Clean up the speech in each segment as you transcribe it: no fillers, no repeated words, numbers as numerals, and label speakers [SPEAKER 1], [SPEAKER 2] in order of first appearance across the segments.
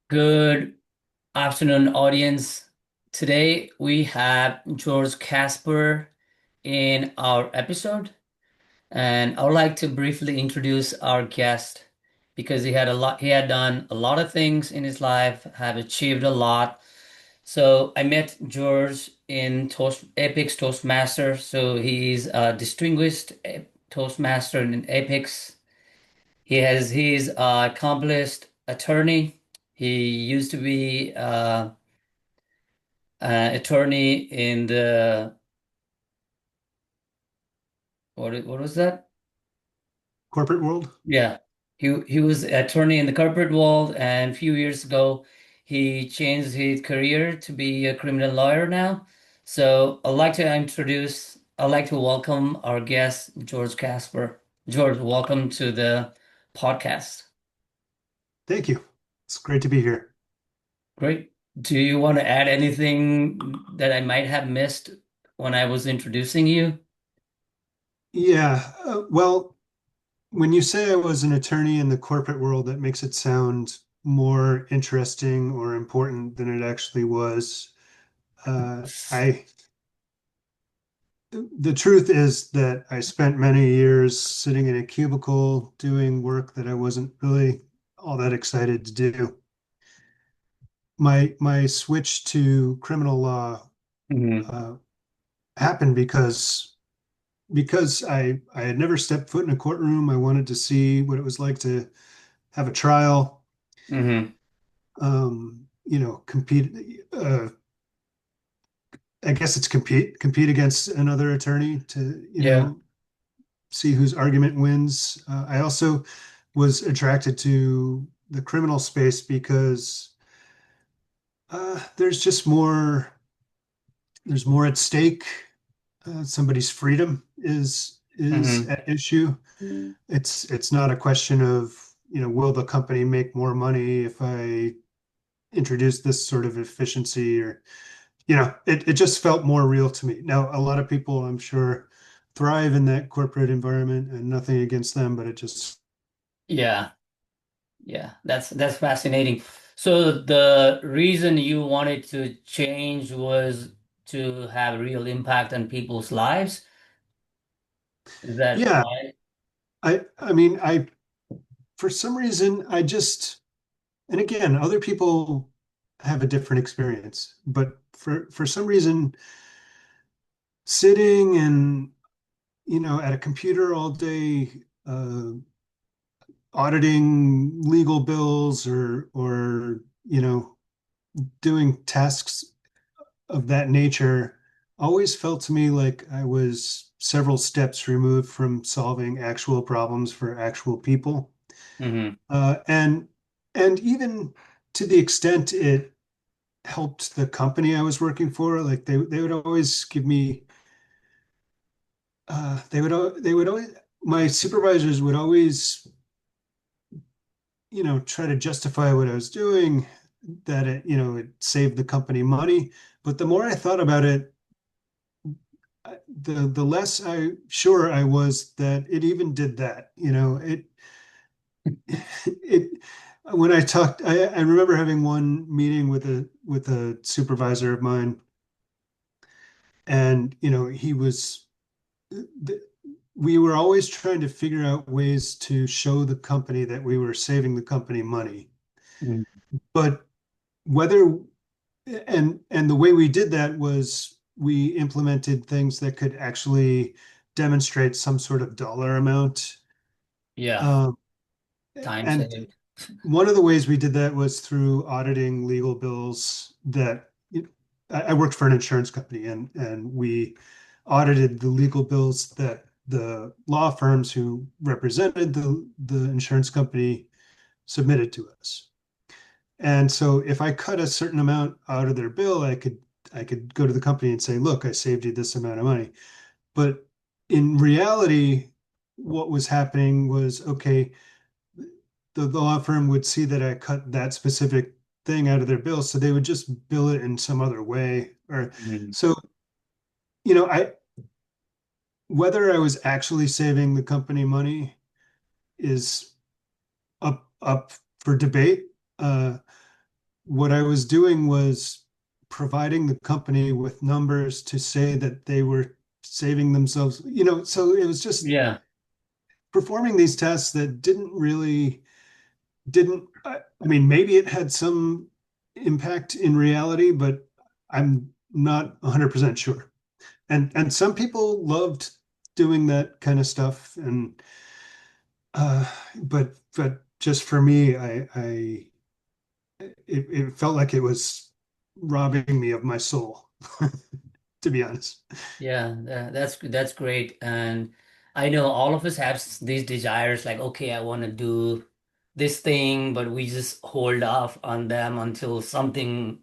[SPEAKER 1] Good afternoon, audience. Today we have George Casper in our episode, and I would like to briefly introduce our guest because he had done a lot of things in his life, have achieved a lot. So I met George in Apex Toastmaster. So he's a distinguished Toastmaster in Apex. He's accomplished attorney. He used to be attorney in the what was that?
[SPEAKER 2] Corporate world?
[SPEAKER 1] Yeah, he was attorney in the corporate world, and a few years ago he changed his career to be a criminal lawyer now. So I'd like to welcome our guest George Casper. George, welcome to the podcast.
[SPEAKER 2] Thank you. It's great to be here.
[SPEAKER 1] Great. Do you want to add anything that I might have missed when I was introducing you?
[SPEAKER 2] Yeah. Well, when you say I was an attorney in the corporate world, that makes it sound more interesting or important than it actually was. I The truth is that I spent many years sitting in a cubicle doing work that I wasn't really all that excited to do. My switch to criminal law
[SPEAKER 1] Hmm.
[SPEAKER 2] uh, happened because I had never stepped foot in a courtroom. I wanted to see what it was like to have a trial,
[SPEAKER 1] Hmm.
[SPEAKER 2] compete. I guess it's compete against another attorney to,
[SPEAKER 1] Yeah.
[SPEAKER 2] see whose argument wins. I also was attracted to the criminal space because there's just more. There's more at stake. Somebody's freedom is
[SPEAKER 1] Hmm.
[SPEAKER 2] at issue. It's not a question of, will the company make more money if I introduce this sort of efficiency, or, it just felt more real to me. Now, a lot of people, I'm sure, thrive in that corporate environment, and nothing against them, but it just,
[SPEAKER 1] Yeah. Yeah. That's fascinating. So the reason you wanted to change was to have real impact on people's lives. Is that
[SPEAKER 2] yeah,
[SPEAKER 1] right?
[SPEAKER 2] I mean, for some reason, and again, other people have a different experience, but for some reason, sitting and, at a computer all day, uh, auditing legal bills, or doing tasks of that nature always felt to me like I was several steps removed from solving actual problems for actual people.
[SPEAKER 1] Hmm.
[SPEAKER 2] And even to the extent it helped the company I was working for, like they would always give me they would always my supervisors would always, try to justify what I was doing, that it saved the company money. But the more I thought about it, the less I sure I was that it even did that. It when I talked, I remember having one meeting with a supervisor of mine, and he was we were always trying to figure out ways to show the company that we were saving the company money. But whether and the way we did that was we implemented things that could actually demonstrate some sort of dollar amount.
[SPEAKER 1] Yeah.
[SPEAKER 2] Um,
[SPEAKER 1] Time
[SPEAKER 2] and
[SPEAKER 1] saved.
[SPEAKER 2] one of the ways we did that was through auditing legal bills that I worked for an insurance company, and we audited the legal bills that the law firms who represented the insurance company submitted to us. And so if I cut a certain amount out of their bill, I could go to the company and say, look, I saved you this amount of money. But in reality, what was happening was, okay, the law firm would see that I cut that specific thing out of their bill, so they would just bill it in some other way. Or
[SPEAKER 1] Mhm.
[SPEAKER 2] so, I whether I was actually saving the company money is up for debate. what I was doing was providing the company with numbers to say that they were saving themselves, so it was just
[SPEAKER 1] Yeah,
[SPEAKER 2] performing these tests that didn't I mean, maybe it had some impact in reality, but I'm not 100% sure. And some people loved doing that kind of stuff, and but just for me, it felt like it was robbing me of my soul, to be honest.
[SPEAKER 1] yeah, that's great. And I know all of us have these desires, like, okay, I want to do this thing, but we just hold off on them until something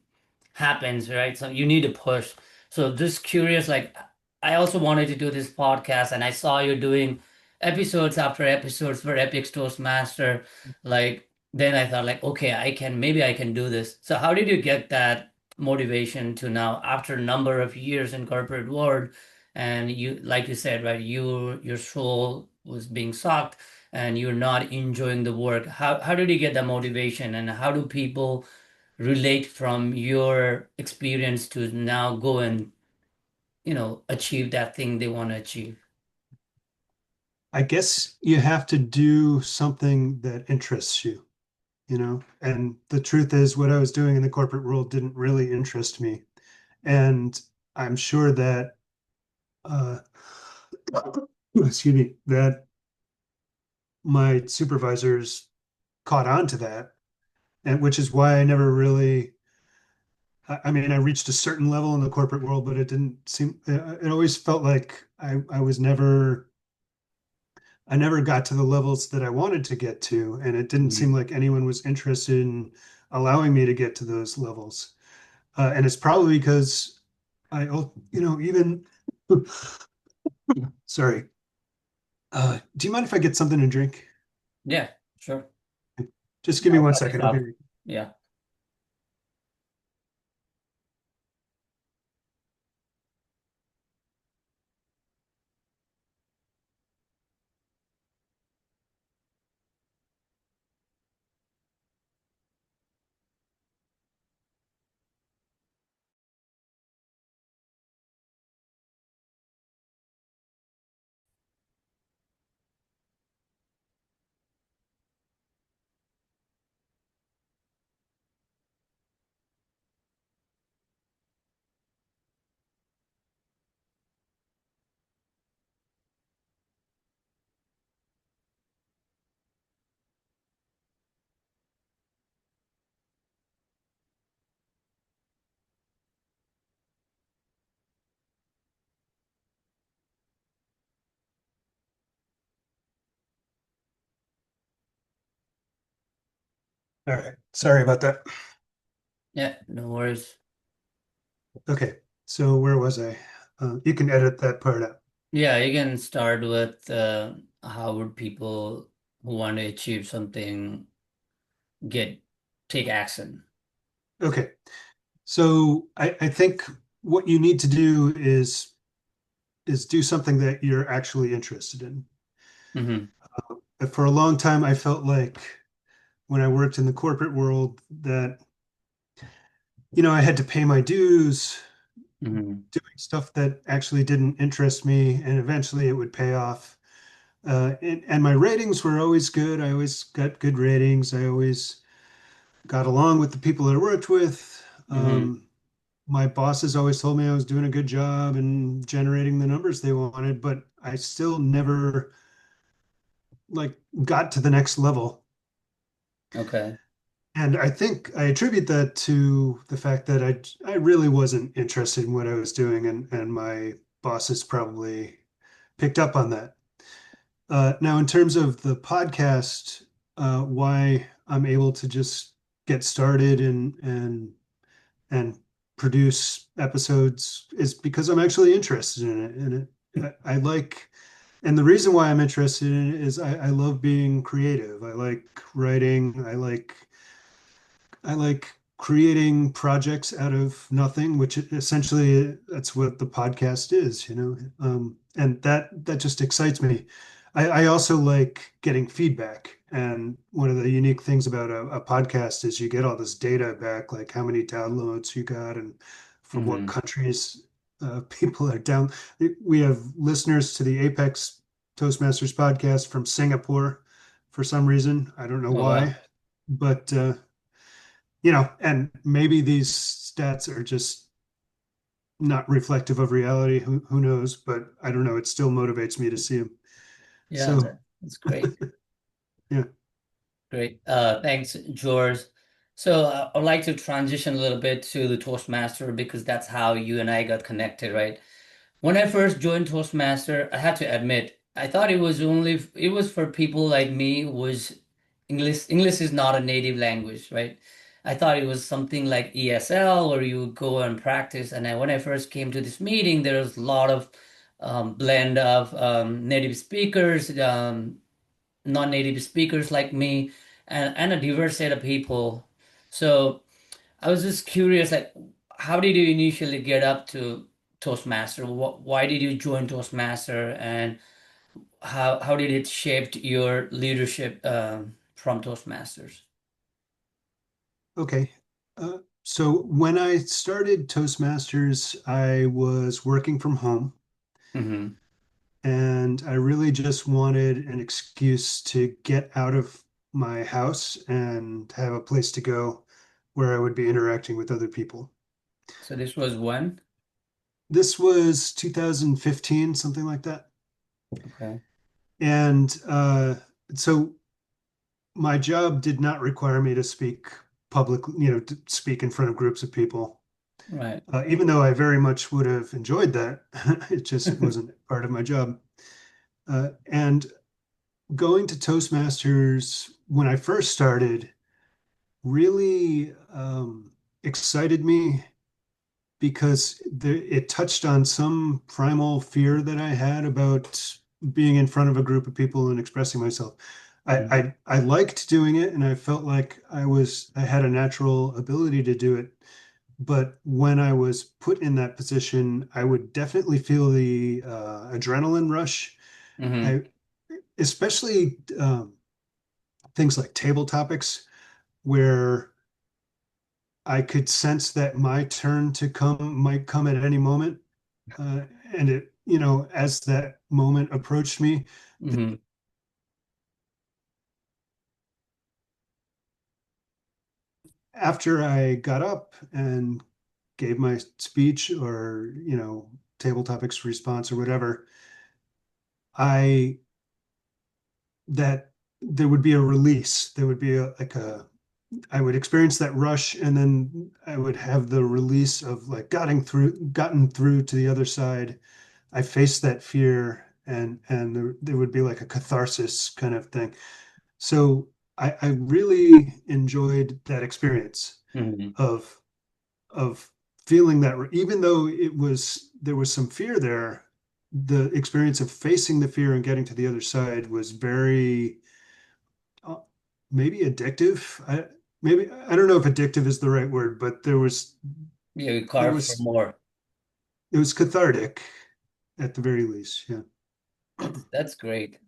[SPEAKER 1] happens, right? So you need to push. So just curious, like I also wanted to do this podcast and I saw you doing episodes after episodes for Epic Toastmaster. Like then I thought like, okay, maybe I can do this. So how did you get that motivation to now after a number of years in corporate world and you like you said, right, your soul was being sucked and you're not enjoying the work. How did you get that motivation and how do people relate from your experience to now go and achieve that thing they want to achieve?
[SPEAKER 2] I guess you have to do something that interests you, And the truth is, what I was doing in the corporate world didn't really interest me. And I'm sure that, uh, excuse me, that my supervisors caught on to that, and which is why I never really, I mean, I reached a certain level in the corporate world, but it didn't seem, it always felt like I never got to the levels that I wanted to get to. And it didn't seem
[SPEAKER 1] Mhm.
[SPEAKER 2] like anyone was interested in allowing me to get to those levels. And it's probably because even, sorry, do you mind if I get something to drink?
[SPEAKER 1] Yeah, sure.
[SPEAKER 2] Just give me
[SPEAKER 1] I'll
[SPEAKER 2] one
[SPEAKER 1] cut this
[SPEAKER 2] second. I'll be
[SPEAKER 1] off.
[SPEAKER 2] right.
[SPEAKER 1] Yeah.
[SPEAKER 2] All right. Sorry about that.
[SPEAKER 1] Yeah, no worries.
[SPEAKER 2] Okay. So where was I? You can edit that part out.
[SPEAKER 1] Yeah, you can start with how would people who want to achieve something get take action.
[SPEAKER 2] Okay. So I think what you need to do is do something that you're actually interested in.
[SPEAKER 1] Mm-hmm.
[SPEAKER 2] For a long time, I felt like when I worked in the corporate world that, I had to pay my dues
[SPEAKER 1] Mm-hmm.
[SPEAKER 2] doing stuff that actually didn't interest me, and eventually it would pay off. And my ratings were always good. I always got good ratings. I always got along with the people that I worked with.
[SPEAKER 1] Mm-hmm.
[SPEAKER 2] My bosses always told me I was doing a good job and generating the numbers they wanted, but I still never like got to the next level.
[SPEAKER 1] Okay.
[SPEAKER 2] And I think I attribute that to the fact that I really wasn't interested in what I was doing, and my bosses probably picked up on that. Now, in terms of the podcast, why I'm able to just get started and produce episodes is because I'm actually interested in it, and I like. And the reason why I'm interested in it is I love being creative. I like writing. I like creating projects out of nothing, which essentially that's what the podcast is, and that just excites me. I also like getting feedback. And one of the unique things about a podcast is you get all this data back, like how many downloads you got and from what
[SPEAKER 1] Hmm.
[SPEAKER 2] countries people are down. We have listeners to the Apex Toastmasters podcast from Singapore for some reason. I don't know
[SPEAKER 1] Oh, wow.
[SPEAKER 2] why, but and maybe these stats are just not reflective of reality. Who knows? But I don't know. It still motivates me to see them.
[SPEAKER 1] Yeah,
[SPEAKER 2] So
[SPEAKER 1] that's great.
[SPEAKER 2] yeah.
[SPEAKER 1] Great. Thanks, George. So I'd like to transition a little bit to the Toastmaster because that's how you and I got connected, right? When I first joined Toastmaster, I have to admit, I thought it was for people like me who was English is not a native language, right? I thought it was something like ESL where you would go and practice. And when I first came to this meeting, there was a lot of blend of native speakers, non-native speakers like me, and a diverse set of people. So I was just curious, like, how did you initially get up to Toastmaster? Why did you join Toastmaster, and how did it shape your leadership from Toastmasters?
[SPEAKER 2] Okay. So when I started Toastmasters, I was working from home
[SPEAKER 1] Hmm.
[SPEAKER 2] and I really just wanted an excuse to get out of my house and have a place to go where I would be interacting with other people.
[SPEAKER 1] So this was when?
[SPEAKER 2] This was 2015, something like that.
[SPEAKER 1] Okay,
[SPEAKER 2] And so my job did not require me to speak public, to speak in front of groups of people.
[SPEAKER 1] right.
[SPEAKER 2] Even though I very much would have enjoyed that, it just wasn't part of my job. And going to Toastmasters when I first started really excited me because it touched on some primal fear that I had about being in front of a group of people and expressing myself.
[SPEAKER 1] Mhm.
[SPEAKER 2] I liked doing it, and I felt like I had a natural ability to do it. But when I was put in that position, I would definitely feel the adrenaline rush.
[SPEAKER 1] Hmm.
[SPEAKER 2] I especially things like table topics where I could sense that my turn to come might come at any moment. And as that moment approached me,
[SPEAKER 1] Hmm.
[SPEAKER 2] after I got up and gave my speech or, table topics response or whatever, I that there would be a release. There would be I would experience that rush and then I would have the release of like gotten through to the other side. I faced that fear and there would be like a catharsis kind of thing. So I really enjoyed that experience
[SPEAKER 1] Hmm.
[SPEAKER 2] of of feeling that even though there was some fear there, the experience of facing the fear and getting to the other side was very uh, maybe addictive. Maybe I don't know if addictive is the right word, but
[SPEAKER 1] Yeah, you
[SPEAKER 2] there
[SPEAKER 1] carved for
[SPEAKER 2] was
[SPEAKER 1] more.
[SPEAKER 2] it was cathartic at the very least. Yeah.
[SPEAKER 1] That's great.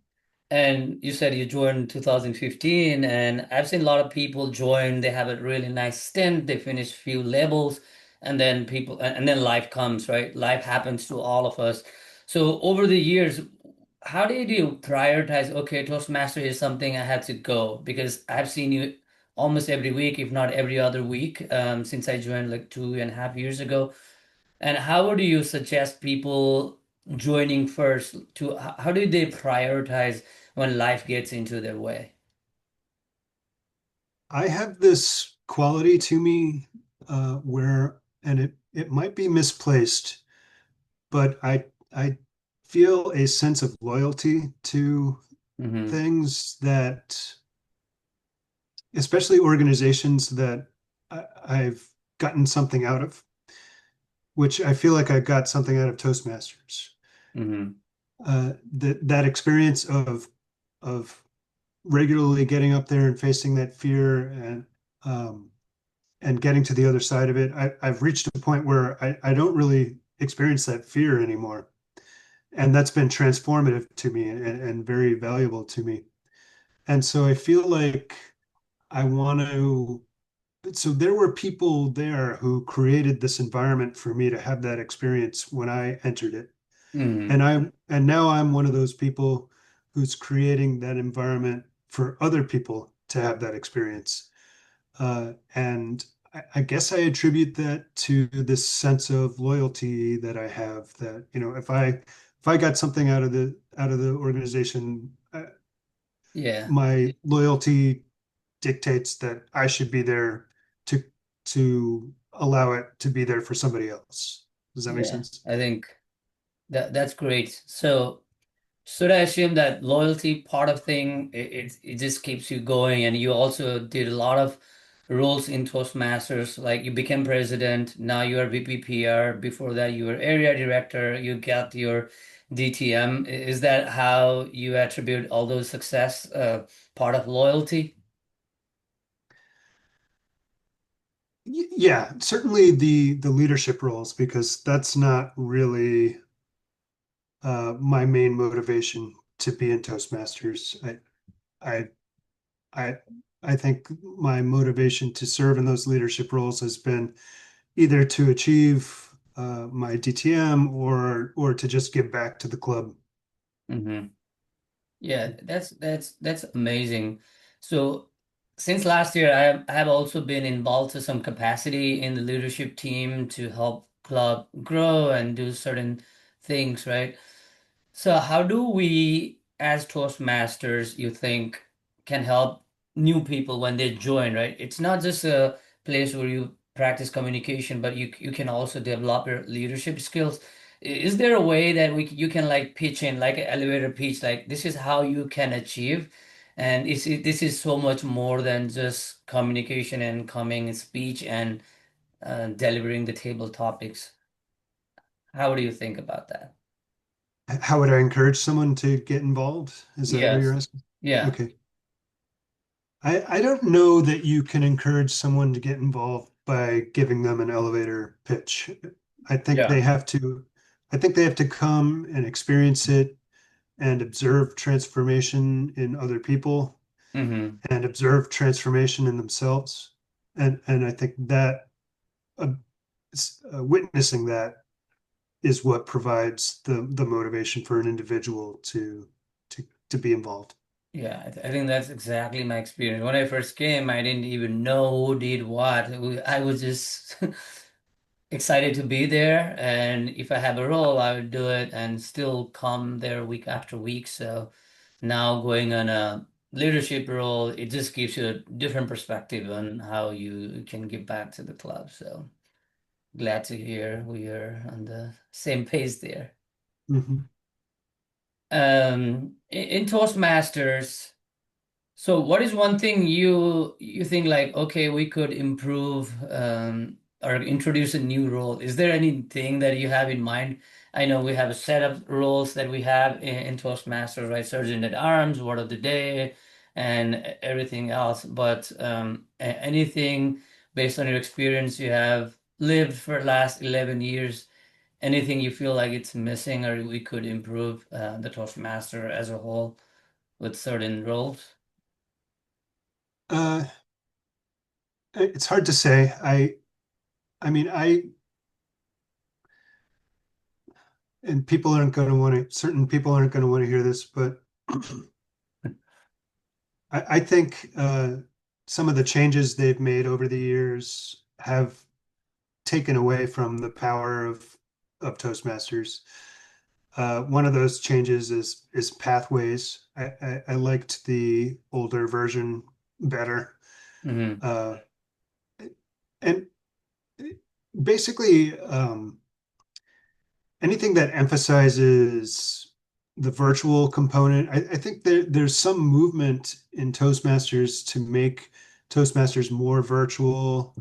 [SPEAKER 1] And you said you joined 2015, and I've seen a lot of people join. They have a really nice stint. They finish few levels, and then and then life comes, right? Life happens to all of us. So over the years, how did you prioritize? Okay, Toastmaster is something I had to go because I've seen you almost every week, if not every other week, since I joined like 2.5 years ago. And how would you suggest people joining first to how do they prioritize when life gets into their way?
[SPEAKER 2] I have this quality to me where, and it might be misplaced, but I feel a sense of loyalty to
[SPEAKER 1] Hmm.
[SPEAKER 2] things that, especially organizations that I've gotten something out of, which I feel like I got something out of Toastmasters.
[SPEAKER 1] Hmm.
[SPEAKER 2] That experience of regularly getting up there and facing that fear um, and getting to the other side of it, I've reached a point where I don't really experience that fear anymore. and that's been transformative to me and very valuable to me. And so I feel like I want to, so there were people there who created this environment for me to have that experience when I entered it.
[SPEAKER 1] Hmm.
[SPEAKER 2] And now I'm one of those people who's creating that environment for other people to have that experience. And I guess I attribute that to this sense of loyalty that I have that, if I got something out of the organization,
[SPEAKER 1] Yeah.
[SPEAKER 2] my loyalty dictates that I should be there to to allow it to be there for somebody else. Does that make
[SPEAKER 1] Yeah.
[SPEAKER 2] sense?
[SPEAKER 1] I think that's great. So should I assume that loyalty part of thing it just keeps you going, and you also did a lot of roles in Toastmasters, like you became president, now you are VP PR, before that you were area director, you got your DTM. Is that how you attribute all those success, part of loyalty?
[SPEAKER 2] Yeah, certainly the leadership roles, because that's not really my main motivation to be in Toastmasters. I I I think my motivation to serve in those leadership roles has been either to achieve my DTM or to just give back to the club.
[SPEAKER 1] Hmm. Yeah, that's amazing. So since last year, I have also been involved to some capacity in the leadership team to help club grow and do certain things, right? So how do we, as Toastmasters, you think, can help new people when they join, right? It's not just a place where you practice communication, but you can also develop your leadership skills. Is there a way that you can like pitch in like an elevator pitch, like this is how you can achieve, and this is so much more than just communication and coming speech and delivering the table topics. How do you think about that?
[SPEAKER 2] How would I encourage someone to get involved? Is that what you're
[SPEAKER 1] Yes.
[SPEAKER 2] asking?
[SPEAKER 1] Yeah.
[SPEAKER 2] Okay. I don't know that you can encourage someone to get involved by giving them an elevator pitch. I think
[SPEAKER 1] Yeah.
[SPEAKER 2] they have to, I think they have to come and experience it and observe transformation in other people
[SPEAKER 1] Hmm.
[SPEAKER 2] and observe transformation in themselves. And I think that uh, witnessing that is what provides the motivation for an individual to be involved.
[SPEAKER 1] Yeah, I think that's exactly my experience. When I first came, I didn't even know who did what. I was just excited to be there, and if I have a role, I would do it and still come there week after week. So now going on a leadership role, it just gives you a different perspective on how you can give back to the club. So glad to hear we are on the same page there.
[SPEAKER 2] Mhm.
[SPEAKER 1] In Toastmasters. So what is one thing you think like, okay, we could improve or introduce a new role? Is there anything that you have in mind? I know we have a set of roles that we have in Toastmasters, right? Sergeant at Arms, Word of the Day, and everything else. But anything based on your experience you have lived for the last 11 years, anything you feel like it's missing or we could improve the Toastmaster as a whole with certain roles?
[SPEAKER 2] Uh, it's hard to say. I mean, and people aren't going to want to, certain people aren't going to want to hear this, but I think some of the changes they've made over the years have taken away from the power of Toastmasters. One of those changes is pathways. I liked the older version better.
[SPEAKER 1] Hmm.
[SPEAKER 2] Uh, and basically, anything that emphasizes the virtual component, I think there's some movement in Toastmasters to make Toastmasters more virtual,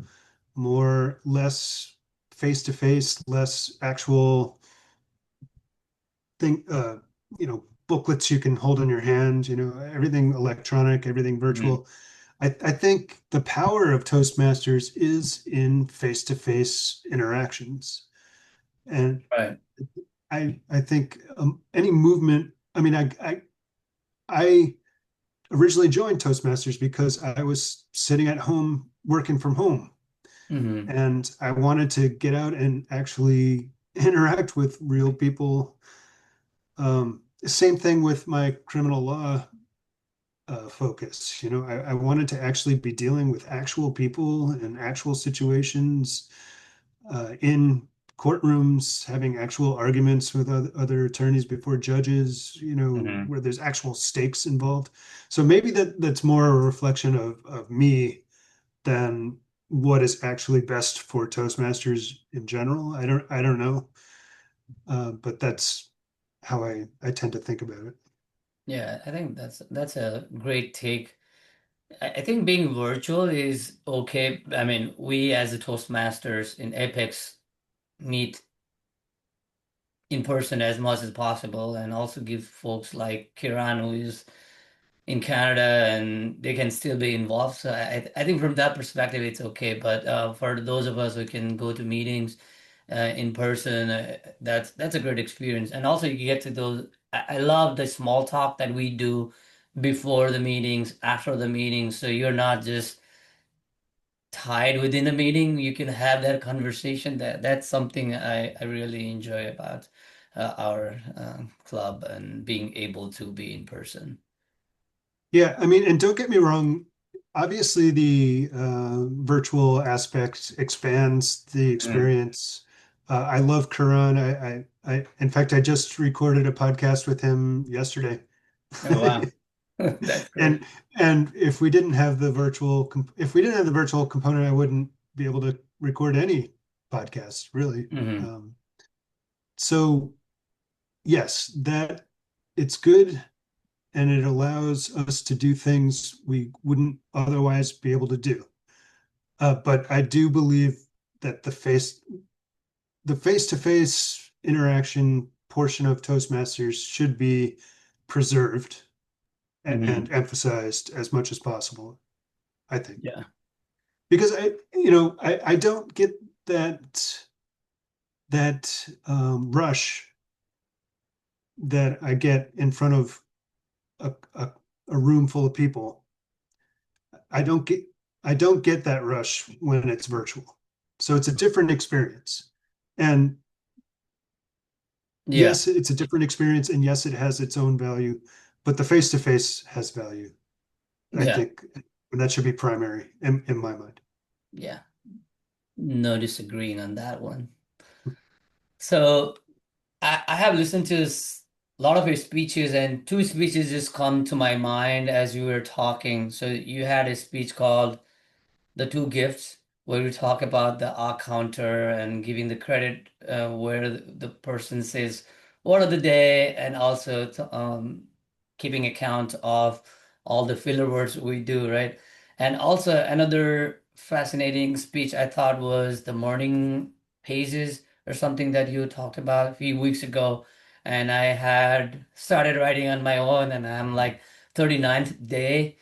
[SPEAKER 2] more less face to face, less actual thing, booklets you can hold in your hand, everything electronic, everything
[SPEAKER 1] Hmm.
[SPEAKER 2] virtual. I think the power of Toastmasters is in face to face interactions. And
[SPEAKER 1] Right.
[SPEAKER 2] I think any movement. I mean, I originally joined Toastmasters because I was sitting at home working from home,
[SPEAKER 1] Hmm.
[SPEAKER 2] and I wanted to get out and actually interact with real people. Same thing with my criminal law focus. I wanted to actually be dealing with actual people and actual situations in courtrooms, having actual arguments with other attorneys before judges,
[SPEAKER 1] Hmm.
[SPEAKER 2] where there's actual stakes involved. So maybe that's more a reflection of me than what is actually best for Toastmasters in general. I don't know, but that's how I tend to think about it.
[SPEAKER 1] Yeah, I think that's a great take. I think being virtual is okay. I mean, we as the Toastmasters in Apex meet in person as much as possible and also give folks like Kiran who is in Canada and they can still be involved. So I think from that perspective it's okay. But for those of us who can go to meetings in person, that's a great experience. And also you get to those. I love the small talk that we do before the meetings, after the meetings. So you're not just tied within a meeting. You can have that conversation. That's something I really enjoy about our club and being able to be in person.
[SPEAKER 2] Yeah, I mean, and don't get me wrong, obviously the virtual aspect expands the
[SPEAKER 1] Mm.
[SPEAKER 2] experience. I love Karan. In fact, I just recorded a podcast with him yesterday.
[SPEAKER 1] Oh wow, that's great.
[SPEAKER 2] And if we didn't have the if we didn't have the virtual component, I wouldn't be able to record any podcast, really.
[SPEAKER 1] Hmm.
[SPEAKER 2] So yes, that it's good and it allows us to do things we wouldn't otherwise be able to do. But I do believe that the face-to-face interaction portion of Toastmasters should be preserved
[SPEAKER 1] Hmm.
[SPEAKER 2] and emphasized as much as possible, I think.
[SPEAKER 1] Yeah.
[SPEAKER 2] Because I don't get that rush that I get in front of a, a, a room full of people. I don't get I don't get that rush when it's virtual. So it's a different experience. And
[SPEAKER 1] Yeah.
[SPEAKER 2] yes, it's a different experience and yes, it has its own value, but the face to face has value. I
[SPEAKER 1] Yeah.
[SPEAKER 2] think that should be primary in my mind.
[SPEAKER 1] Yeah. No disagreeing on that one. So I have listened to a lot of your speeches, and two speeches just come to my mind as you were talking. So you had a speech called the two gifts where we talk about the R counter and giving the credit where the person says word of the day and also keeping account of all the filler words we do, right? And also another fascinating speech I thought was the morning pages or something that you talked about a few weeks ago. And I had started writing on my own and I'm like 39th day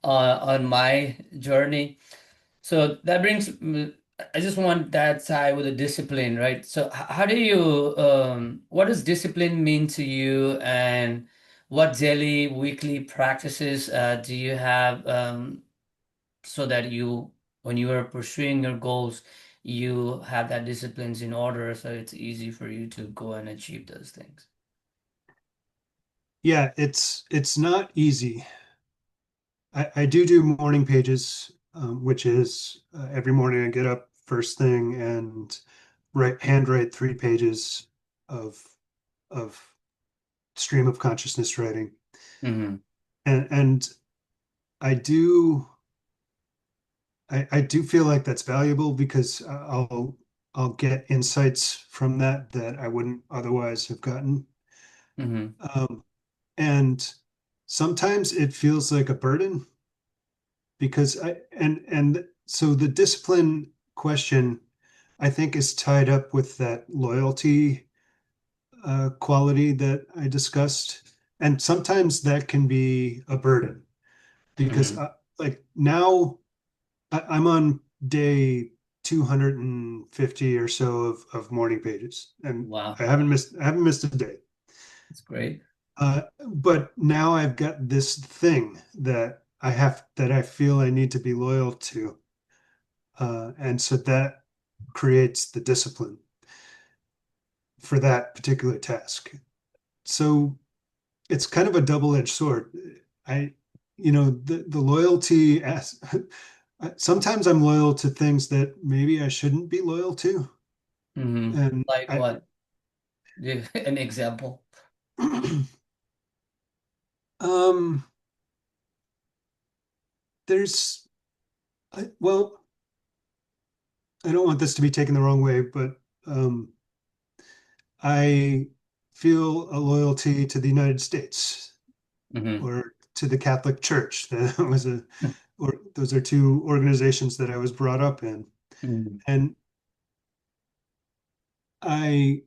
[SPEAKER 1] on my journey. So that I just want that side with the discipline, right? So how do you, what does discipline mean to you and what daily, weekly practices do you have so that when you are pursuing your goals, you have that disciplines in order so it's easy for you to go and achieve those things?
[SPEAKER 2] Yeah, it's not easy. I do morning pages, which is every morning I get up first thing and handwrite 3 pages of of stream of consciousness writing.
[SPEAKER 1] Hmm.
[SPEAKER 2] And I do feel like that's valuable because I'll get insights from that I wouldn't otherwise have gotten.
[SPEAKER 1] Hmm.
[SPEAKER 2] Um, and sometimes it feels like a burden because and so the discipline question I think is tied up with that loyalty quality that I discussed. And sometimes that can be a burden because
[SPEAKER 1] Hmm.
[SPEAKER 2] like now I'm on day 250 or so of morning pages, and
[SPEAKER 1] Wow,
[SPEAKER 2] I haven't missed a day.
[SPEAKER 1] that's great.
[SPEAKER 2] But now I've got this thing that I feel I need to be loyal to, and so that creates the discipline for that particular task. So it's kind of a double-edged sword. I, the loyalty as sometimes I'm loyal to things that maybe I shouldn't be loyal to. And
[SPEAKER 1] Like what? Give an example.
[SPEAKER 2] um, there's, well, I don't want this to be taken the wrong way, but I feel a loyalty to the United States
[SPEAKER 1] Hmm.
[SPEAKER 2] or to the Catholic Church. Or those are two organizations that I was brought up in.
[SPEAKER 1] Hmm.
[SPEAKER 2] And I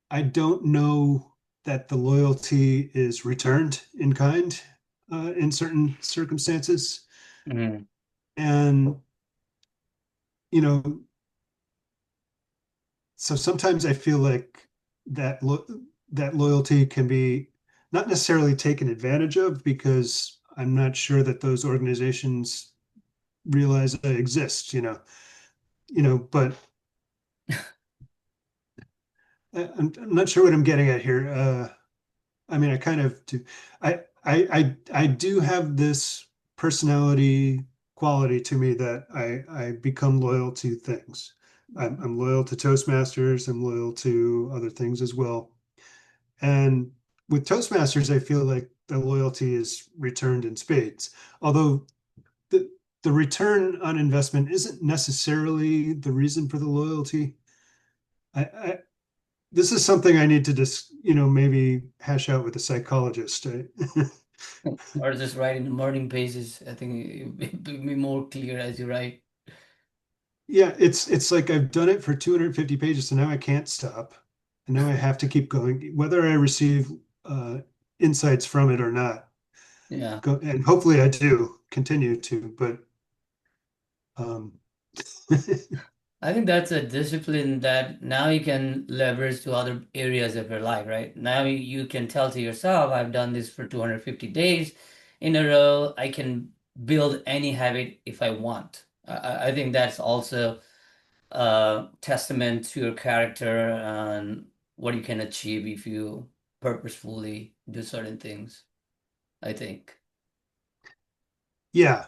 [SPEAKER 2] I don't know that the loyalty is returned in kind in certain circumstances.
[SPEAKER 1] Hmm.
[SPEAKER 2] And, you know, so sometimes I feel like that loyalty can be not necessarily taken advantage of because I'm not sure that those organizations realize I exist, but I'm not sure what I'm getting at here. I mean, I kind of do. I do have this personality quality to me that I become loyal to things. I'm loyal to Toastmasters. I'm loyal to other things as well. And with Toastmasters, I feel like the loyalty is returned in spades. Although the the return on investment isn't necessarily the reason for the loyalty. I this is something I need to just, maybe hash out with a psychologist.
[SPEAKER 1] Or just write in the morning pages. I think it will be more clear as you write.
[SPEAKER 2] Yeah, it's like I've done it for 250 pages, so now I can't stop. And now I have to keep going, whether I receive insights from it or not.
[SPEAKER 1] Yeah.
[SPEAKER 2] And hopefully I do continue to, but um,
[SPEAKER 1] I think that's a discipline that now you can leverage to other areas of your life, right? Now you can tell to yourself, I've done this for 250 days in a row. I can build any habit if I want. I think that's also a testament to your character and what you can achieve if you purposefully do certain things, I think.
[SPEAKER 2] yeah,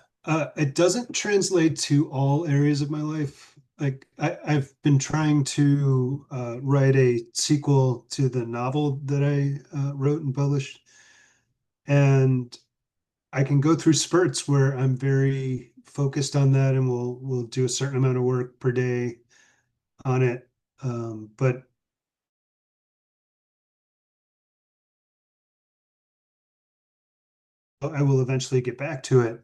[SPEAKER 2] it doesn't translate to all areas of my life. Like I've been trying to write a sequel to the novel that I wrote and published, and I can go through spurts where I'm very focused on that, and we'll do a certain amount of work per day on it. But I will eventually get back to it.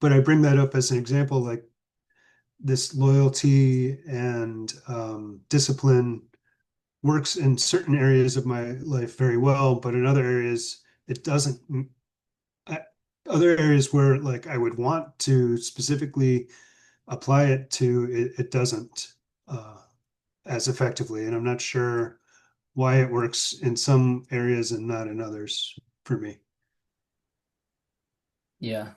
[SPEAKER 2] But I bring that up as an example, like this loyalty and discipline works in certain areas of my life very well, but in other areas it doesn't. I, Other areas where like I would want to specifically apply it to, it doesn't as effectively, and I'm not sure why it works in some areas and not in others for me.
[SPEAKER 1] Yeah.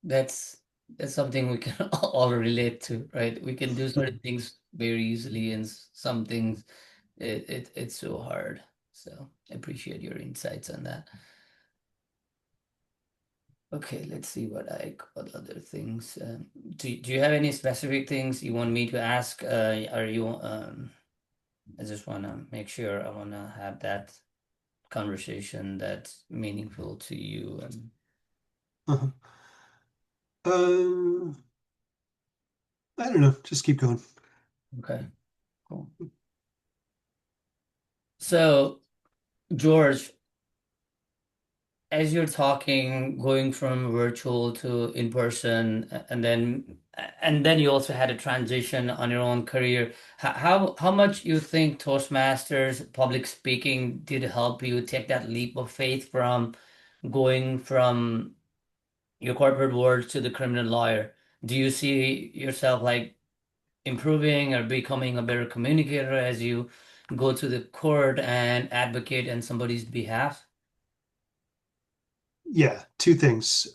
[SPEAKER 1] That's that's something we can all relate to, right? We can do certain things very easily, and some things it's so hard. So I appreciate your insights on that. Okay, let's see what other things. Do you have any specific things you want me to ask? Are you I just want to make sure I want to have that conversation that's meaningful to you. And
[SPEAKER 2] Uh-huh. Uh, I don't know. Just keep going.
[SPEAKER 1] okay, cool. So George, as you're talking, going from virtual to in person, and then you also had a transition on your own career. How much you think Toastmasters, public speaking, did help you take that leap of faith from going from your corporate world to the criminal lawyer? Do you see yourself like improving or becoming a better communicator as you go to the court and advocate on somebody's behalf?
[SPEAKER 2] Yeah, two things.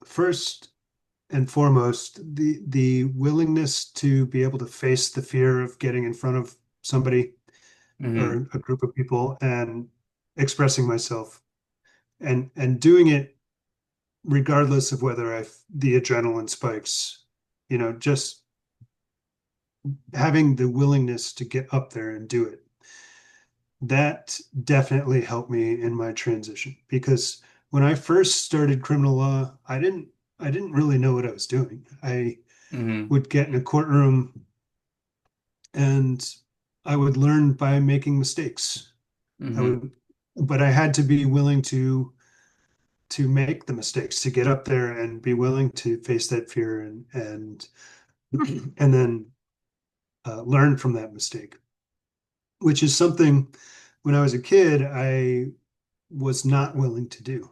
[SPEAKER 2] First and foremost, the willingness to be able to face the fear of getting in front of somebody
[SPEAKER 1] Hmm.
[SPEAKER 2] or a group of people and expressing myself and doing it regardless of whether the adrenaline spikes. Just having the willingness to get up there and do it. That definitely helped me in my transition because when I first started criminal law, I didn't really know what I was doing. I
[SPEAKER 1] Hmm.
[SPEAKER 2] would get in a courtroom and I would learn by making mistakes. I
[SPEAKER 1] Hmm.
[SPEAKER 2] would, but I had to be willing to make the mistakes, to get up there and be willing to face that fear and then learn from that mistake, which is something when I was a kid I was not willing to do.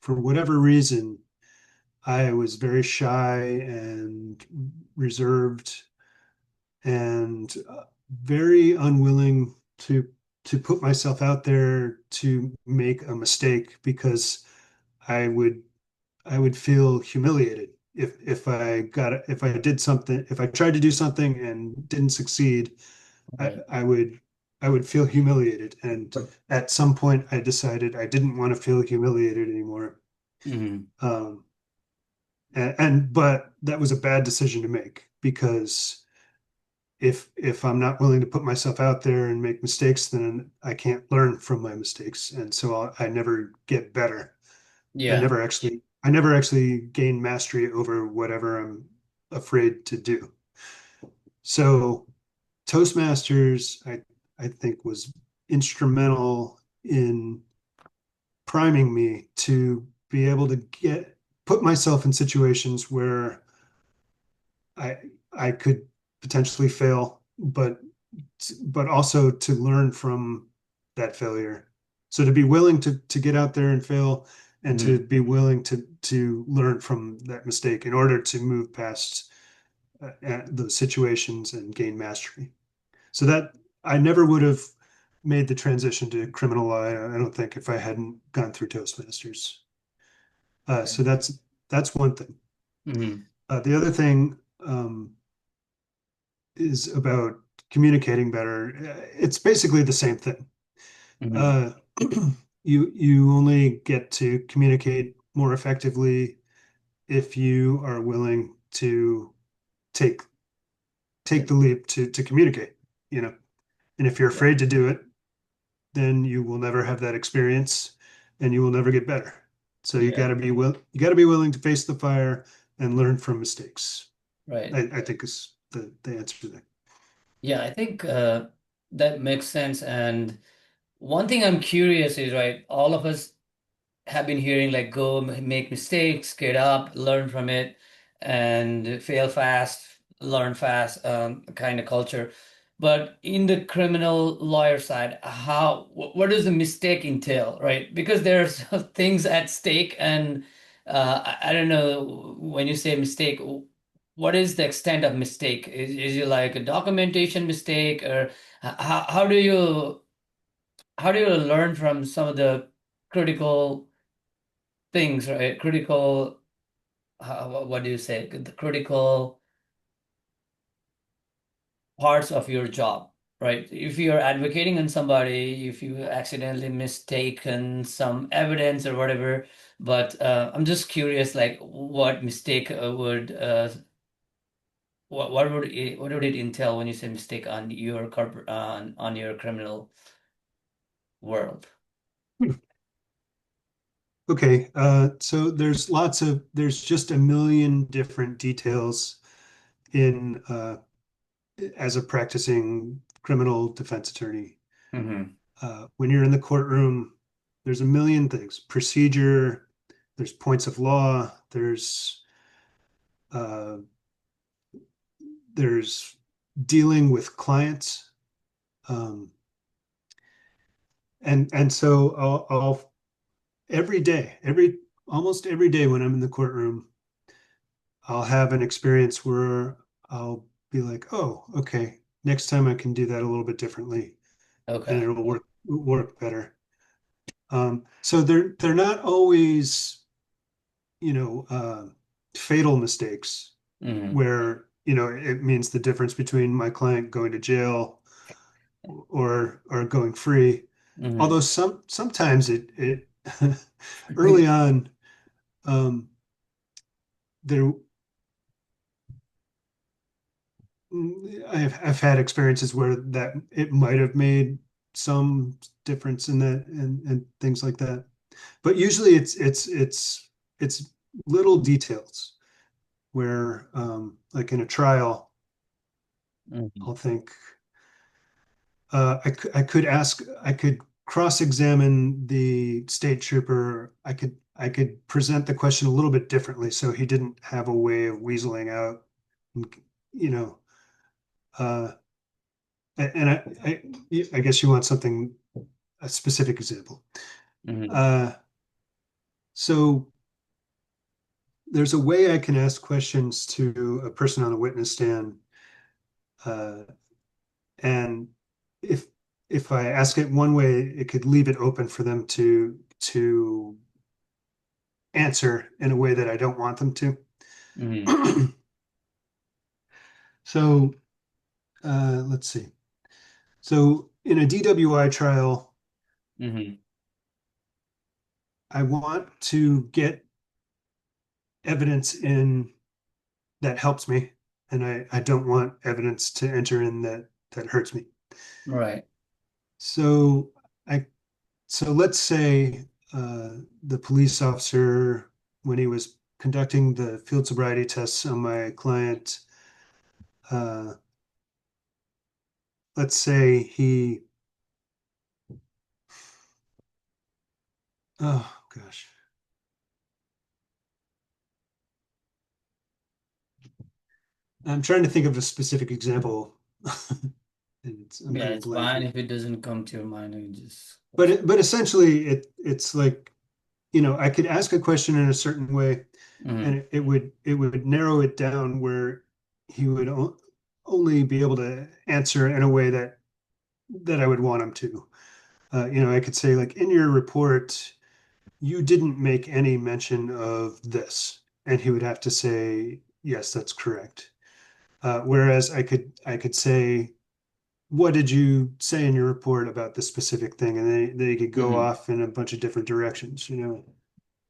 [SPEAKER 2] For whatever reason, I was very shy and reserved and very unwilling to put myself out there to make a mistake because I would I would feel humiliated if I did something, if I tried to do something and didn't succeed. I,
[SPEAKER 1] Right.
[SPEAKER 2] I would I would feel humiliated, and at some point I decided I didn't want to feel humiliated anymore.
[SPEAKER 1] Hmm.
[SPEAKER 2] Um, but that was a bad decision to make because if I'm not willing to put myself out there and make mistakes, then I can't learn from my mistakes, and so I never get better.
[SPEAKER 1] Yeah.
[SPEAKER 2] I never actually gain mastery over whatever I'm afraid to do. So Toastmasters, I think, was instrumental in priming me to be able to put myself in situations where I I could potentially fail, but also to learn from that failure. So to be willing to get out there and fail and to
[SPEAKER 1] Hmm.
[SPEAKER 2] be willing to learn from that mistake in order to move past those situations and gain mastery. So that I never would have made the transition to criminal law, I don't think, if I hadn't gone through Toastmasters. So that's one thing.
[SPEAKER 1] Hmm.
[SPEAKER 2] The other thing is about communicating better. It's basically the same thing.
[SPEAKER 1] Hmm.
[SPEAKER 2] Uh, you only get to communicate more effectively if you are willing to take take the leap to communicate. You know, and if you're
[SPEAKER 1] Right.
[SPEAKER 2] afraid to do it, then you will never have that experience, and you will never get better. So
[SPEAKER 1] Yeah.
[SPEAKER 2] you got to be willing to face the fire and learn from mistakes.
[SPEAKER 1] Right.
[SPEAKER 2] I think is the answer to that.
[SPEAKER 1] Yeah, I think that makes sense. And one thing I'm curious is, right, all of us have been hearing like go make mistakes, get up, learn from it, and fail fast, learn fast, kind of culture. But in the criminal lawyer side, what does the mistake entail, right? Because there's things at stake, and I don't know when you say mistake, what is the extent of mistake? Is it like a documentation mistake, or how do you learn from some of the critical things, right? Critical, what do you say? The critical parts of your job, right? If you're advocating on somebody, if you accidentally mistaken some evidence or whatever, but I'm just curious, like what mistake what would it entail when you say mistake on your corporate on your criminal world?
[SPEAKER 2] Okay, so there's just a million different details in as a practicing criminal defense attorney.
[SPEAKER 1] Hmm.
[SPEAKER 2] When you're in the courtroom, there's a million things: procedure, there's points of law, uh, there's dealing with clients, um, and so every day, every almost every day when I'm in the courtroom, I'll have an experience where I'll be like, oh, okay, next time I can do that a little bit differently and
[SPEAKER 1] Okay.
[SPEAKER 2] it'll work better. So they're not always, you know, fatal mistakes
[SPEAKER 1] Hmm.
[SPEAKER 2] where, it means the difference between my client going to jail or going free.
[SPEAKER 1] Hmm.
[SPEAKER 2] Although sometimes it early on, um, there I've had experiences where that it might have made some difference in that and things like that. But usually it's little details where like in a trial,
[SPEAKER 1] Hmm.
[SPEAKER 2] I'll think I could I could cross-examine the state trooper. I could present the question a little bit differently so he didn't have a way of weaseling out, you know. Uh, and I guess you want something, a specific example.
[SPEAKER 1] Hmm.
[SPEAKER 2] Uh, so there's a way I can ask questions to a person on a witness stand, uh, and if if I ask it one way, it could leave it open for them to answer in a way that I don't want them to.
[SPEAKER 1] Hmm.
[SPEAKER 2] So let's see. So in a DWI trial,
[SPEAKER 1] Hmm.
[SPEAKER 2] I want to get evidence in that helps me, and I don't want evidence to enter in that hurts me.
[SPEAKER 1] Right.
[SPEAKER 2] So I so let's say the police officer, when he was conducting the field sobriety tests on my client, uh, let's say oh gosh, I'm trying to think of a specific example, and I'm
[SPEAKER 1] Yeah,
[SPEAKER 2] going
[SPEAKER 1] it's fine
[SPEAKER 2] blanking.
[SPEAKER 1] if it doesn't come to your mind. You just
[SPEAKER 2] But essentially, it's like, I could ask a question in a certain way, and
[SPEAKER 1] Hmm.
[SPEAKER 2] it would narrow it down where he would only be able to answer in a way that I would want him to. I could say, like, in your report, you didn't make any mention of this, and he would have to say, yes, that's correct. Whereas I could say, what did you say in your report about this specific thing? And they could go
[SPEAKER 1] Hmm.
[SPEAKER 2] off in a bunch of different directions.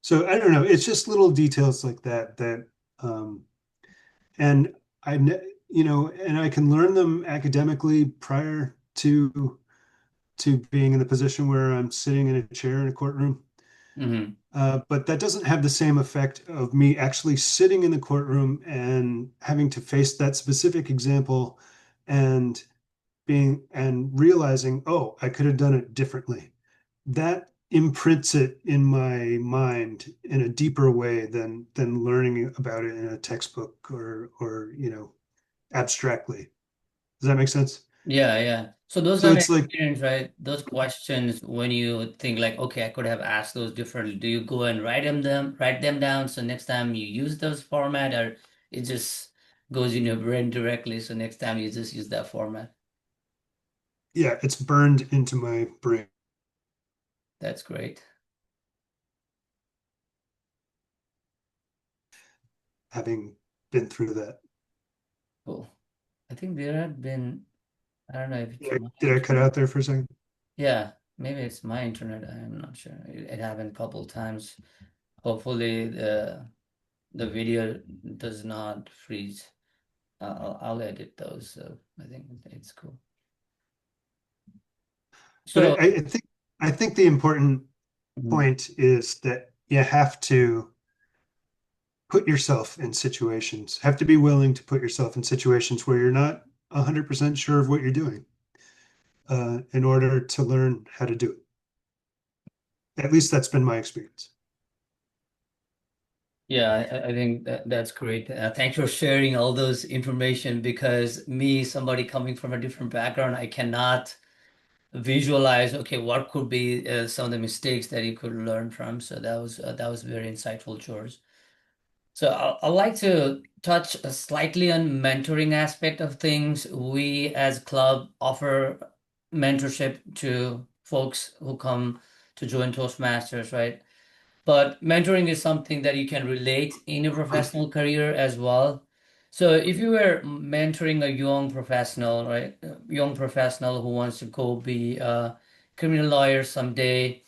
[SPEAKER 2] So I don't know. It's just little details like that, um, and and I can learn them academically prior to being in the position where I'm sitting in a chair in a courtroom.
[SPEAKER 1] Hmm.
[SPEAKER 2] But that doesn't have the same effect of me actually sitting in the courtroom and having to face that specific example and realizing, oh, I could have done it differently. That imprints it in my mind in a deeper way than learning about it in a textbook or abstractly. Does that make sense?
[SPEAKER 1] Yeah, yeah. So those
[SPEAKER 2] So
[SPEAKER 1] kind of
[SPEAKER 2] it's like,
[SPEAKER 1] experience, right? Those questions, when you think like, okay, I could have asked those differently. Do you go and write them down so next time you use those format, or it just goes in your brain directly, so next time you just use that format?
[SPEAKER 2] yeah, it's burned into my brain,
[SPEAKER 1] That's great.
[SPEAKER 2] having been through that.
[SPEAKER 1] Cool. I think there had been, I don't know if it's my
[SPEAKER 2] Did I cut
[SPEAKER 1] internet.
[SPEAKER 2] out there for a second?
[SPEAKER 1] Yeah, maybe it's my internet. I'm not sure. It happened a couple times. Hopefully the video does not freeze. I'll edit those, so I think it's cool.
[SPEAKER 2] But
[SPEAKER 1] So,
[SPEAKER 2] I think the important
[SPEAKER 1] mhm,
[SPEAKER 2] point is that you have to put yourself in situations, have to be willing to put yourself in situations where you're not 100% sure of what you're doing, in order to learn how to do it. At least that's been my experience.
[SPEAKER 1] yeah, I think that's great. Thanks for sharing all those information because me, somebody coming from a different background, I cannot visualize, okay, what could be some of the mistakes that you could learn from. So that was very insightful, George. So I'd like to touch slightly on mentoring aspect of things. We as club offer mentorship to folks who come to join Toastmasters, right? But mentoring is something that you can relate in your professional career as well. So if you were mentoring a young professional, right? A young professional who wants to go be a criminal lawyer someday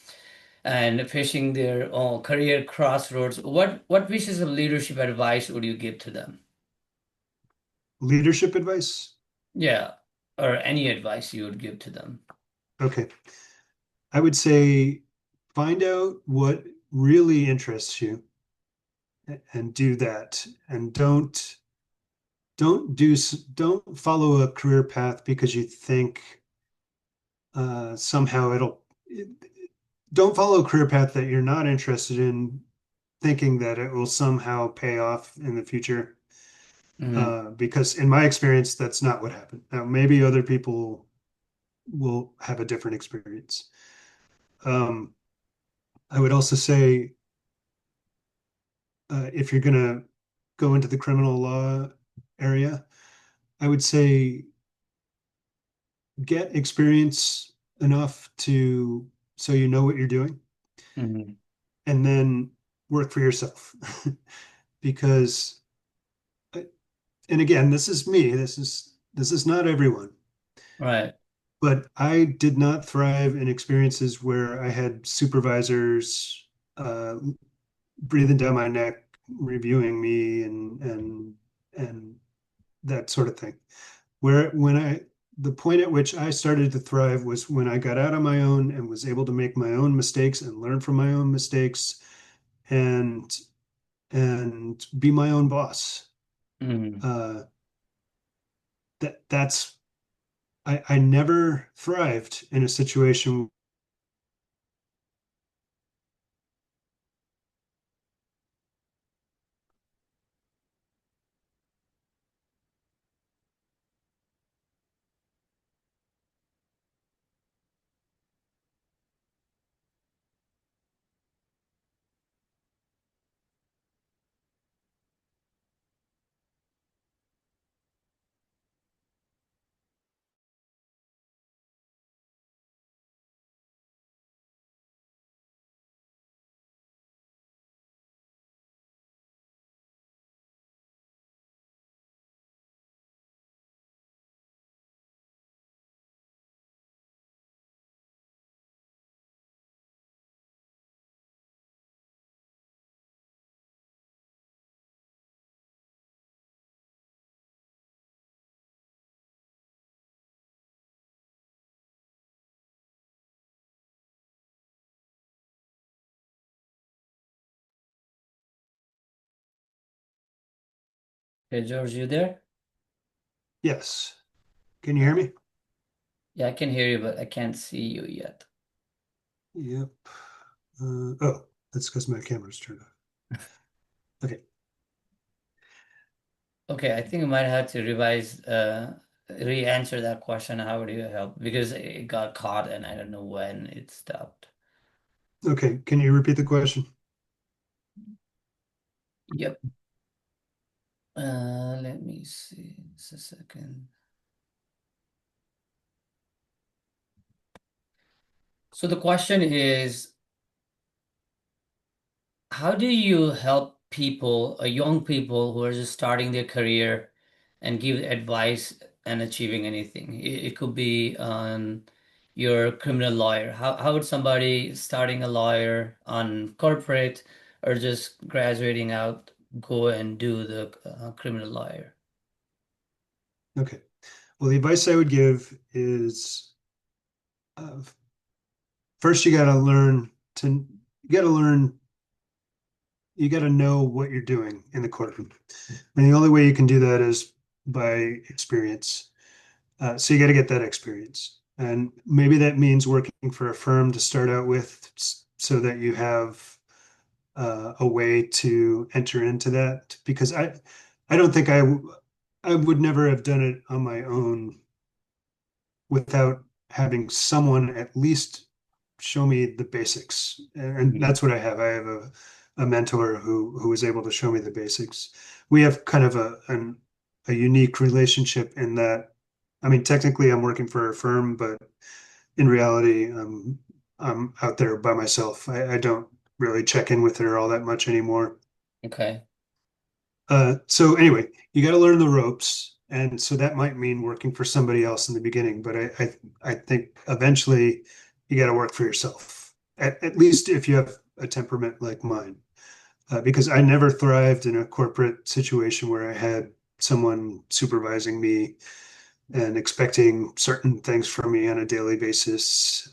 [SPEAKER 1] and facing their career crossroads, what pieces of leadership advice would you give to them?
[SPEAKER 2] Leadership advice?
[SPEAKER 1] Yeah, or any advice you would give to them.
[SPEAKER 2] Okay. I would say find out what really interests you and do that. And don't follow a career path because you think somehow don't follow a career path that you're not interested in, thinking that it will somehow pay off in the future.
[SPEAKER 1] Hmm.
[SPEAKER 2] Because in my experience, that's not what happened. Now, maybe other people will have a different experience. Um, I would also say if you're going to go into the criminal law area, I would say get experience enough to so you know what you're doing,
[SPEAKER 1] Hmm.
[SPEAKER 2] and then work for yourself. Because, and again, this is me. This is not everyone,
[SPEAKER 1] Right.
[SPEAKER 2] but I did not thrive in experiences where I had supervisors uh, breathing down my neck, reviewing me, and that sort of thing. Where when I the point at which I started to thrive was when I got out on my own and was able to make my own mistakes and learn from my own mistakes and be my own boss.
[SPEAKER 1] Hmm.
[SPEAKER 2] Uh, that's I never thrived in a situation.
[SPEAKER 1] Hey, George, you there?
[SPEAKER 2] Yes. Can you hear
[SPEAKER 1] Uh,
[SPEAKER 2] me?
[SPEAKER 1] yeah, I can hear you, but I can't see you yet.
[SPEAKER 2] Yep. Oh, that's because my camera's turned off. Okay.
[SPEAKER 1] Okay, I think I might have to revise, re-answer that question. How would you help? Because it got caught and I don't know when it stopped.
[SPEAKER 2] Okay. Can you repeat the question?
[SPEAKER 1] Yep. Let me see. Just a second. So the question is, how do you help people, young people who are just starting their career and give advice and achieving anything? It could be on your criminal lawyer. How would somebody starting a lawyer on corporate or just graduating out go and do the criminal lawyer?
[SPEAKER 2] Okay. Well, the advice I would give is uh, first you got to learn you got to know what you're doing in the courtroom. And the only way you can do that is by experience. So you got to get that experience. And maybe that means working for a firm to start out with so that you have a way to enter into that. Because I don't think I would never have done it on my own without having someone at least show me the basics. And
[SPEAKER 1] Mhm.
[SPEAKER 2] that's what I have. I have a mentor who was able to show me the basics. We have kind of a unique relationship in that, I mean, technically I'm working for a firm, but in reality, I'm out there by myself. I don't really check in with her all that much anymore.
[SPEAKER 1] Okay.
[SPEAKER 2] So anyway, you got to learn the ropes, and so that might mean working for somebody else in the beginning. But I think eventually you got to work for yourself. At least if you have a temperament like mine, because I never thrived in a corporate situation where I had someone supervising me and expecting certain things from me on a daily basis.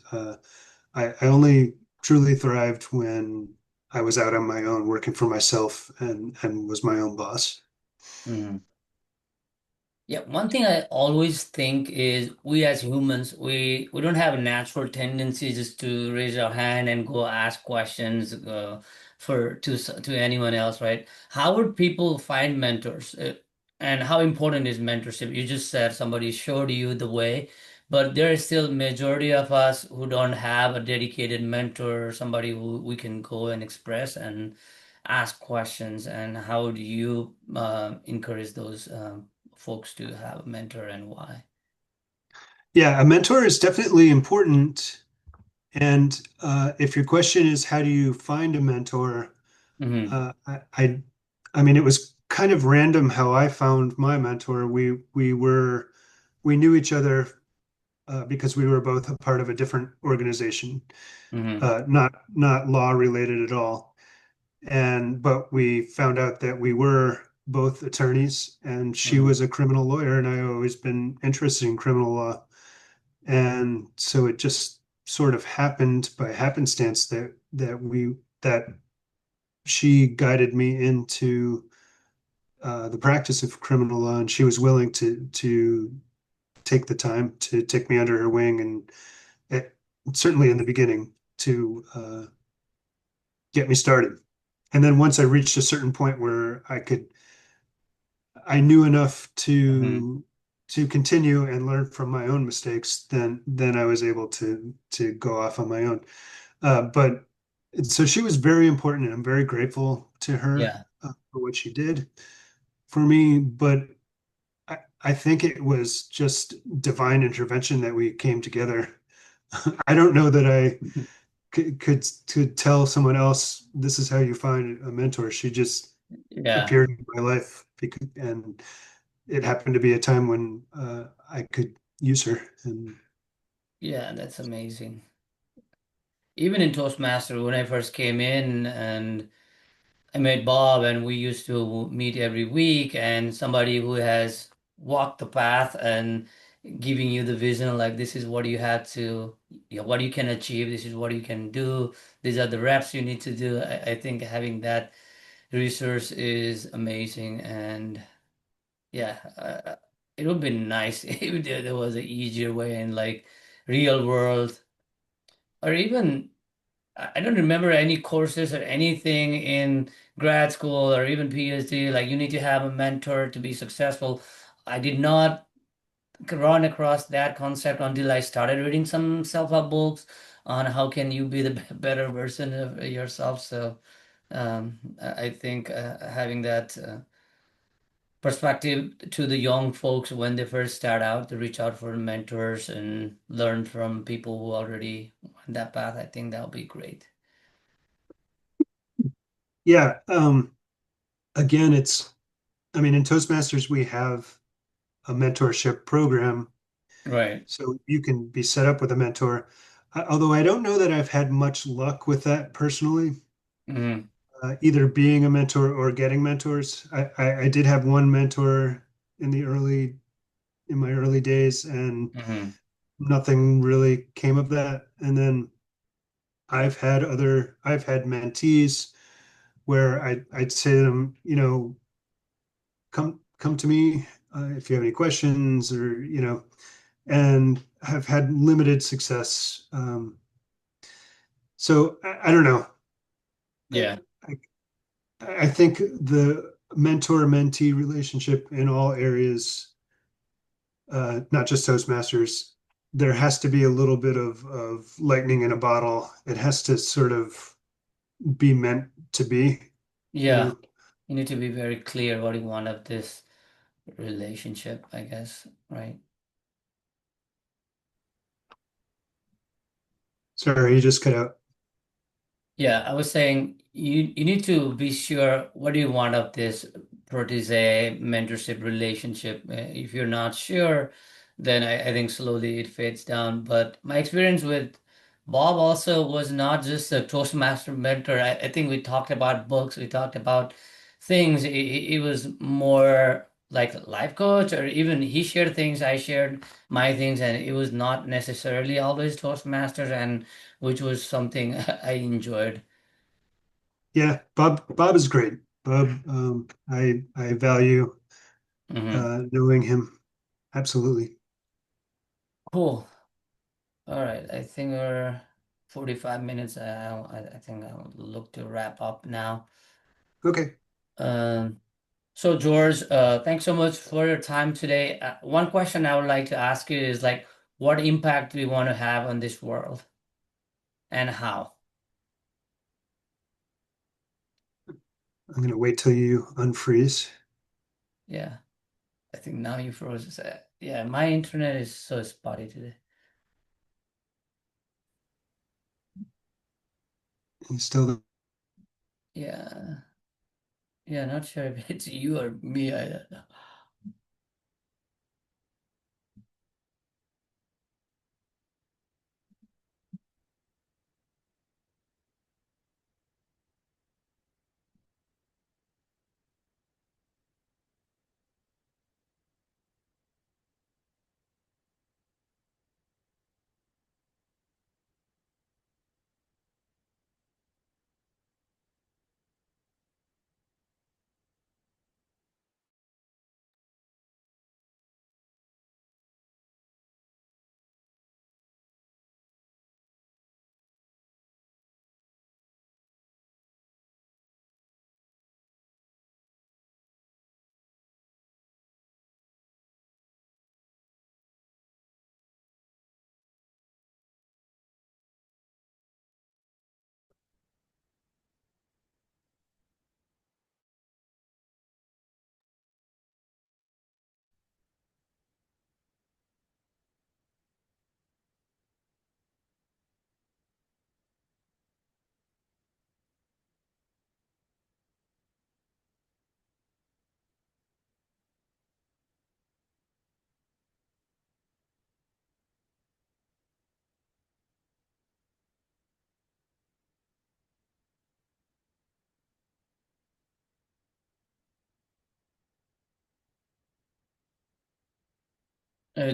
[SPEAKER 2] I only truly thrived when I was out on my own, working for myself, and was my own boss.
[SPEAKER 1] Mhm. Yeah, one thing I always think is we as humans, we don't have a natural tendency just to raise our hand and go ask questions to anyone else, right? How would people find mentors? And how important is mentorship? You just said somebody showed you the way, but there is still majority of us who don't have a dedicated mentor, somebody who we can go and express and ask questions. And how do you encourage those? Folks to have a mentor and why?
[SPEAKER 2] Yeah, a mentor is definitely important. And if your question is how do you find a mentor,
[SPEAKER 1] Hmm.
[SPEAKER 2] uh, I, I, I mean, it was kind of random how I found my mentor. We knew each other because we were both a part of a different organization,
[SPEAKER 1] Hmm.
[SPEAKER 2] not law related at all. And but we found out that we were both attorneys, and she
[SPEAKER 1] Hmm.
[SPEAKER 2] was a criminal lawyer, and I always been interested in criminal law. And so it just sort of happened by happenstance that she guided me into the practice of criminal law, and she was willing to take the time to take me under her wing, and it, certainly in the beginning to get me started. And then once I reached a certain point where I knew enough
[SPEAKER 1] Hmm.
[SPEAKER 2] to continue and learn from my own mistakes, then I was able to go off on my own. But so she was very important, and I'm very grateful to her
[SPEAKER 1] Yeah.
[SPEAKER 2] for what she did for me. But I think it was just divine intervention that we came together. I don't know that I could tell someone else this is how you find a mentor. She just
[SPEAKER 1] Yeah.
[SPEAKER 2] appeared in my life and it happened to be a time when I could use her. And
[SPEAKER 1] Yeah, that's amazing. Even in Toastmaster, when I first came in and I met Bob and we used to meet every week and somebody who has walked the path and giving you the vision like this is what you have to, what you can achieve, this is what you can do, these are the reps you need to do. I think having that resource is amazing. And yeah, it would be nice if there was an easier way in like real world, or even I don't remember any courses or anything in grad school or even PhD, like you need to have a mentor to be successful. I did not run across that concept until I started reading some self-help books on how can you be the better version of yourself. So I think having that perspective to the young folks when they first start out to reach out for mentors and learn from people who already on that path, I think that'll be great.
[SPEAKER 2] yeah, again, I mean, in Toastmasters, we have a mentorship program,
[SPEAKER 1] Right.
[SPEAKER 2] so you can be set up with a mentor. Although I don't know that I've had much luck with that personally,
[SPEAKER 1] Hmm.
[SPEAKER 2] either being a mentor or getting mentors. I did have one mentor in in my early days, and
[SPEAKER 1] Hmm.
[SPEAKER 2] nothing really came of that. And then I've had mentees where I'd say to them, come to me if you have any questions, or and have had limited success. So I don't know. I,
[SPEAKER 1] Yeah.
[SPEAKER 2] I think the mentor-mentee relationship in all areas, not just Toastmasters, there has to be a little bit of lightning in a bottle. It has to sort of be meant to be, you
[SPEAKER 1] Yeah,
[SPEAKER 2] know.
[SPEAKER 1] you need to be very clear what you want of this relationship, I guess, right?
[SPEAKER 2] Sorry, you just cut out.
[SPEAKER 1] Yeah, I was saying you need to be sure what do you want of this protege mentorship relationship. If you're not sure, then I think slowly it fades down. But my experience with Bob also was not just a Toastmaster mentor. I think we talked about books, we talked about things. It was more like a life coach, or even he shared things, I shared my things, and it was not necessarily always Toastmasters, and which was something I enjoyed.
[SPEAKER 2] Yeah, Bob is great. Bob, I value
[SPEAKER 1] Hmm.
[SPEAKER 2] knowing him. Absolutely.
[SPEAKER 1] Cool. All right. I think we're 45 minutes. I think I'll look to wrap up now.
[SPEAKER 2] Okay.
[SPEAKER 1] Um, so George, thanks so much for your time today. One question I would like to ask you is like, what impact do you want to have on this world and how?
[SPEAKER 2] I'm gonna wait till you unfreeze.
[SPEAKER 1] Yeah, I think now you froze. Yeah, my internet is so spotty today.
[SPEAKER 2] He's still
[SPEAKER 1] Yeah, yeah, not sure if it's you or me. I don't know.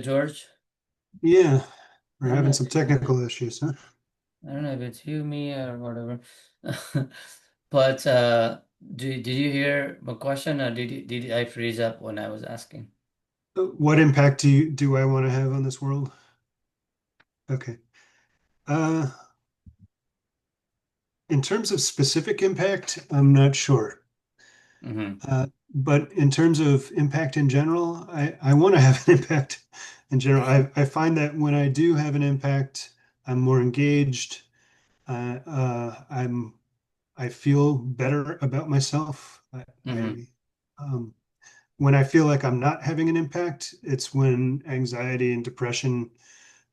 [SPEAKER 1] George,
[SPEAKER 2] yeah, we're
[SPEAKER 1] I don't
[SPEAKER 2] having
[SPEAKER 1] know.
[SPEAKER 2] some technical issues, huh?
[SPEAKER 1] I don't know if it's you, me, or whatever. But did you hear my question, or did I freeze up when I was asking?
[SPEAKER 2] What impact do I want to have on this world? Okay. Uh, in terms of specific impact, I'm not sure.
[SPEAKER 1] Mm-hmm.
[SPEAKER 2] But in terms of impact in general, I want to have an impact in general. I find that when I do have an impact, I'm more engaged. I'm I feel better about myself.
[SPEAKER 1] Mm-hmm.
[SPEAKER 2] Um, when I feel like I'm not having an impact, it's when anxiety and depression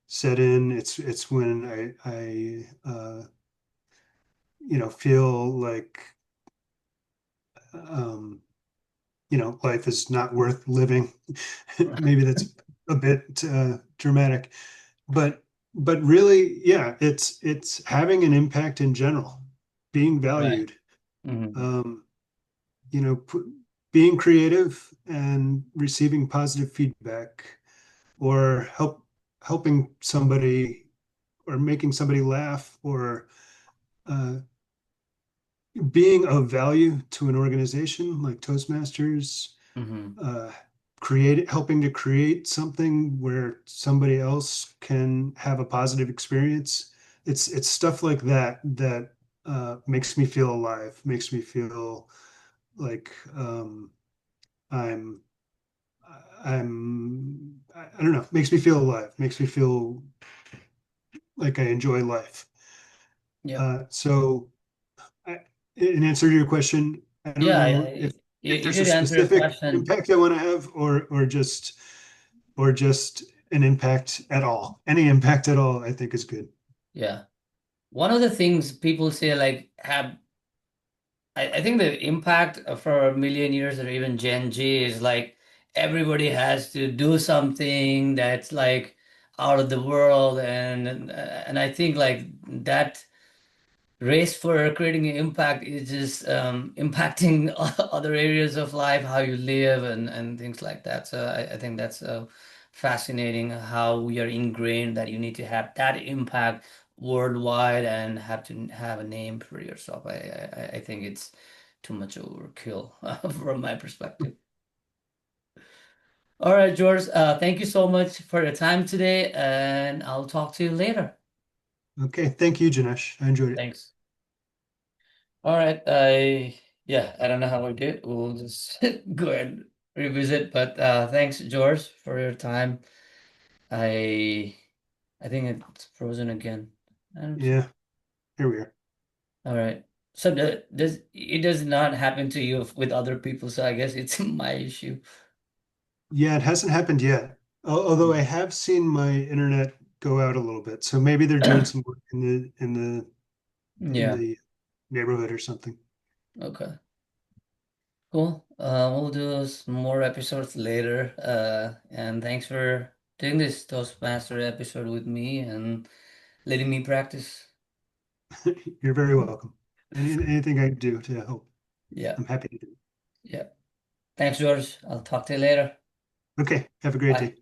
[SPEAKER 2] set in. It's when I feel like um, life is not worth living. Maybe that's a bit dramatic, but really, yeah, it's having an impact in general, being
[SPEAKER 1] Right.
[SPEAKER 2] valued.
[SPEAKER 1] Mm-hmm.
[SPEAKER 2] Um, being creative and receiving positive feedback or helping somebody or making somebody laugh or uh, being of value to an organization like Toastmasters,
[SPEAKER 1] Mm-hmm.
[SPEAKER 2] uh, helping to create something where somebody else can have a positive experience. It's stuff like that makes me feel alive, makes me feel like I'm I don't know, makes me feel alive, makes me feel like I enjoy life.
[SPEAKER 1] Yep.
[SPEAKER 2] So in answer to your question, I don't
[SPEAKER 1] Yeah,
[SPEAKER 2] know if
[SPEAKER 1] you
[SPEAKER 2] there's a
[SPEAKER 1] did answer your
[SPEAKER 2] specific
[SPEAKER 1] question.
[SPEAKER 2] impact I want to have, or just an impact at all. Any impact at all, I think is good.
[SPEAKER 1] Yeah. One of the things people say like I think the impact for a million years or even Gen Z is like everybody has to do something that's like out of the world and I think like that race for creating an impact is just impacting other areas of life, how you live and things like that. So I think that's fascinating how we are ingrained that you need to have that impact worldwide and have to have a name for yourself. I think it's too much overkill from my perspective. All right, George, thank you so much for your time today, and I'll talk to you later.
[SPEAKER 2] Okay, thank you, Janesh. I enjoyed it.
[SPEAKER 1] Thanks. All right. Yeah, I don't know how we did. We'll just go ahead and revisit. But thanks, George, for your time. I I think it's frozen again. And
[SPEAKER 2] Yeah, here we are.
[SPEAKER 1] all right. So does it does not happen to you with other people, so I guess it's my issue.
[SPEAKER 2] Yeah, it hasn't happened yet. Although I have seen my internet go out a little bit, so maybe they're doing some work in
[SPEAKER 1] Yeah.
[SPEAKER 2] the neighborhood or something.
[SPEAKER 1] Okay. Cool. We'll do some more episodes later. And thanks for doing this Toastmaster episode with me and letting me practice.
[SPEAKER 2] You're very welcome. Anything I can do to help,
[SPEAKER 1] Yeah.
[SPEAKER 2] I'm happy to do.
[SPEAKER 1] Yeah. Thanks, George. I'll talk to you later.
[SPEAKER 2] Okay, have a great
[SPEAKER 1] Bye.
[SPEAKER 2] day.